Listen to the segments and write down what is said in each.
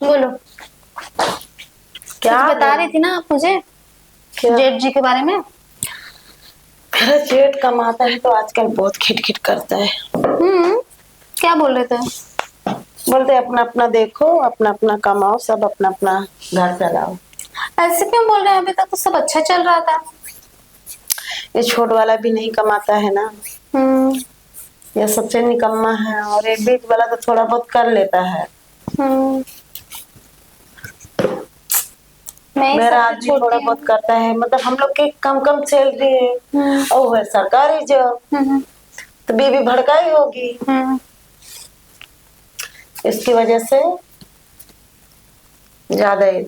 बोलो। क्या कुछ बता रही थी ना आप मुझे क्या? जेठ जी के बारे में। मेरा जेठ कमाता है तो आजकल बहुत खिटखिट करता है। क्या बोल रहे थे? बोलते अपना अपना देखो, अपना अपना कमाओ, सब अपना अपना घर चलाओ। ऐसे क्यों बोल रहे हैं? अभी तक तो सब अच्छा चल रहा था। ये छोट वाला भी नहीं कमाता है ना। हम्म। ये सबसे निकम्मा है, और ये बीच वाला तो थोड़ा बहुत कर लेता है। हम्म। मैं ही मेरा सबसे आदमी थोड़ा छोटी बहुत हूँ। करता है, मतलब हम लोग की कम कम सैलरी है हम्म। और वो है सरकारी जॉब, हम्म। तो बीवी भड़काई होगी हम्म। इसकी वजह से ज्यादा ही।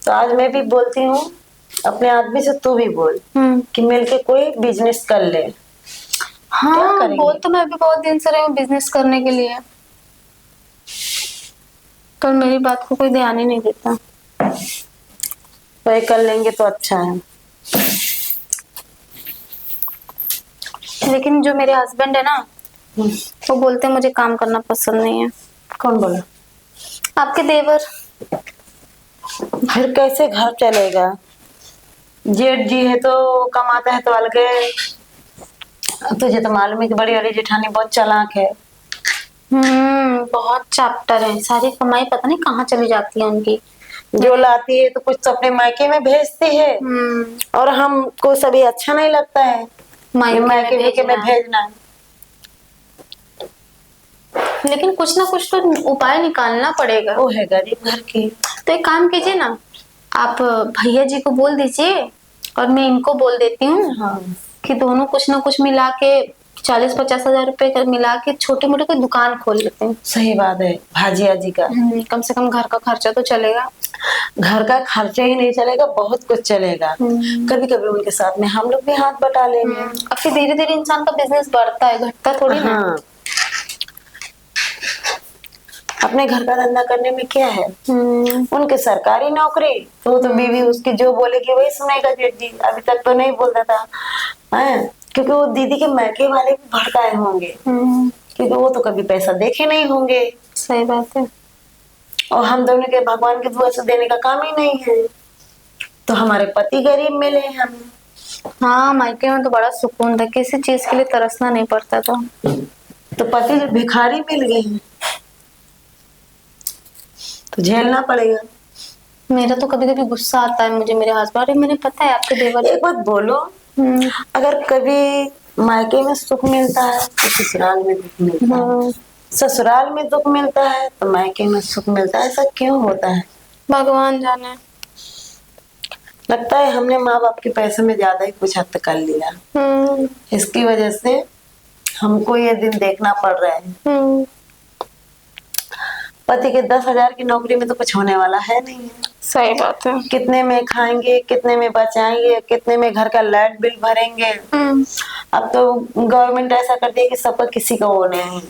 तो आज मैं भी बोलती हूँ अपने आदमी से, तू भी बोल हम्म। कि मिलके कोई बिजनेस कर ले। क्या हाँ, बोल करेंगे? तो मैं भी बहुत दिन से रही हूँ बिजनेस करने के लिए, पर मेरी बात को कोई ध्यान ही नहीं देता। वही कर लेंगे तो अच्छा है। लेकिन जो मेरे हस्बैंड है ना, हम्म, वो बोलते हैं मुझे काम करना पसंद नहीं है। कौन बोला? आपके देवर। फिर कैसे घर चलेगा? जेठ जी है तो कमाता है तो अलगे। तुझे तो मालूम है कि बड़ी वाली जेठानी बहुत चालाक है। बहुत चैप्टर है, सारी कमाई पता नहीं कहाँ चली जाती है उनकी। जो मेरे लाती है तो कुछ तो अपने मायके में भेजती है, हम्म। और हमको सभी अच्छा नहीं लगता है ये मायके में मायके वेके में भेजना। भेजना। लेकिन कुछ ना कुछ तो उपाय निकालना पड़ेगा। वो है गरीब घर की। तो एक काम कीजिए ना, आप भैया जी को बोल दीजिए और मैं इनको बोल देती हूँ हाँ, कि दोनों कुछ ना कुछ मिला के 40-50 हजार रुपए का मिला के छोटे मोटे कोई दुकान खोल लेते हैं। सही बात है भाजिया जी का। कम से कम घर का खर्चा तो चलेगा। घर का खर्चा ही नहीं चलेगा, बहुत कुछ चलेगा। हम्म। कभी कभी उनके साथ में हम लोग भी हाथ बटा लेंगे। और फिर धीरे धीरे इंसान का बिजनेस बढ़ता है, घटता थोड़ी ना है। हाँ, अपने घर का धंधा करने में क्या है। हम्म। उनके सरकारी नौकरी तो बीवी उसकी जो बोलेगी वही सुनेगा। जेठ जी अभी तक तो नहीं बोलता था है, क्योंकि वो दीदी के मैके वाले भी भड़काए होंगे, हम्म। क्योंकि वो तो कभी पैसा देखे नहीं होंगे। सही बात है। और हम दोनों के भगवान की दुआ से देने का काम ही नहीं है, तो हमारे पति गरीब मिले हमें। हाँ, मायके में तो बड़ा सुकून था, किसी चीज के लिए तरसना नहीं पड़ता था। तो पति भिखारी मिल गए हैं तो झेलना पड़ेगा। मेरा तो कभी कभी गुस्सा आता है मुझे मेरे हस्बैंड, अरे मैंने पता है आपके देवर। एक बात बोलो, हम्म। अगर कभी मायके में सुख मिलता है तो ससुराल में दुख मिलता है, हम्म। ससुराल में दुख मिलता है तो मायके में सुख मिलता है। ऐसा क्यों होता है? भगवान जाने। लगता है हमने माँ बाप के पैसे में ज्यादा ही कुछ हद तक कर लिया, हम्म। इसकी वजह से हमको ये दिन देखना पड़ रहा है। हम्म। पति के 10,000 की नौकरी में तो कुछ होने वाला है नहीं है। सही बात है। कितने में खाएंगे, कितने में बचाएंगे, कितने में घर का लाइट बिल भरेंगे। हम्म। अब तो गवर्नमेंट ऐसा कर दी है कि सबका किसी का वो नहीं है।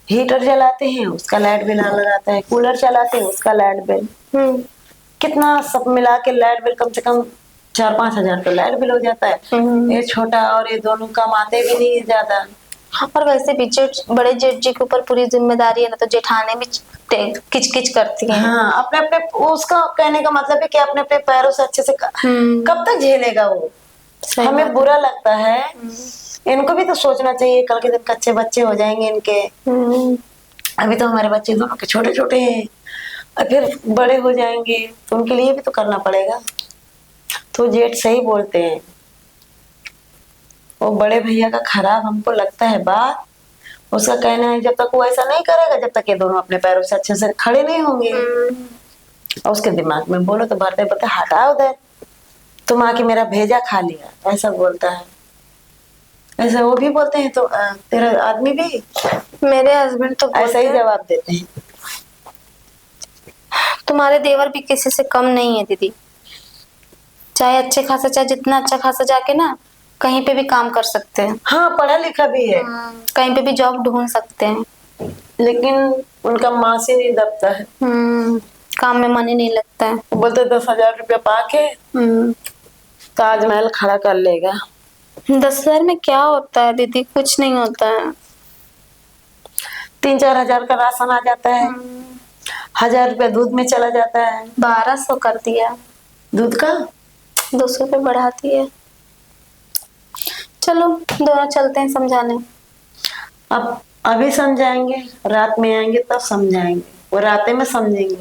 हीटर जलाते हैं उसका लाइट बिल अलग आता है, कूलर चलाते हैं उसका लाइट बिल। हम्म। कितना सब मिला के लाइट बिल कम से कम 4-5 हजार तो लाइट बिल हो जाता है। हम्म। ये छोटा और ये दोनों कमाते भी नहीं है ज्यादा। और वैसे भी जेठ, बड़े जेठ जी के ऊपर पूरी जिम्मेदारी है ना, तो जेठाने भी किच किच करती हैं। हाँ, अपने अपने, उसका कहने का मतलब है कि अपने अपने पैरों से अच्छे से कब तक झेलेगा वो। सही हमें बात बुरा लगता है। है। इनको भी तो सोचना चाहिए, कल के दिन कच्चे बच्चे हो जाएंगे इनके। हम्म। अभी तो हमारे बच्चे दोनों के छोटे छोटे हैं, और फिर बड़े हो जाएंगे तो उनके लिए भी तो करना पड़ेगा। तो जेठ सही बोलते हैं, वो बड़े भैया का खराब हमको लगता है बात। उसका कहना है जब तक वो ऐसा नहीं करेगा, जब तक ये दोनों अपने पैरों से अच्छे से खड़े नहीं होंगे। और उसके दिमाग में बोलो तो भरते भरते हटा उधर, तुम आके मेरा भेजा खा लिया, ऐसा बोलता है। ऐसा वो भी बोलते हैं तो तेरा आदमी भी मेरे हस्बैंड तो ऐसा बोलते ही हैं जवाब देते हैं। तुम्हारे देवर भी किसी से कम नहीं है दीदी। चाहे अच्छे खासा, चाहे जितना अच्छा खासा जाके ना कहीं पे भी काम कर सकते हैं। हाँ, पढ़ा लिखा भी है, कहीं पे भी जॉब ढूंढ सकते हैं। लेकिन उनका माँ से नहीं दबता है। काम में मन ही नहीं लगता है। वो बोलते 10,000 रुपया पाके ताजमहल खड़ा कर लेगा। 10,000 में क्या होता है दीदी? कुछ नहीं होता है। 3-4 हजार का राशन आ जाता है। 1000 रुपया दूध में चला जाता है। 1200 कर दिया। दूध का 200 रुपये बढ़ाती है। चलो दोनों चलते हैं समझाने। अब अभी समझाएंगे, रात में आएंगे तब समझाएंगे, वो रातें में समझेंगे।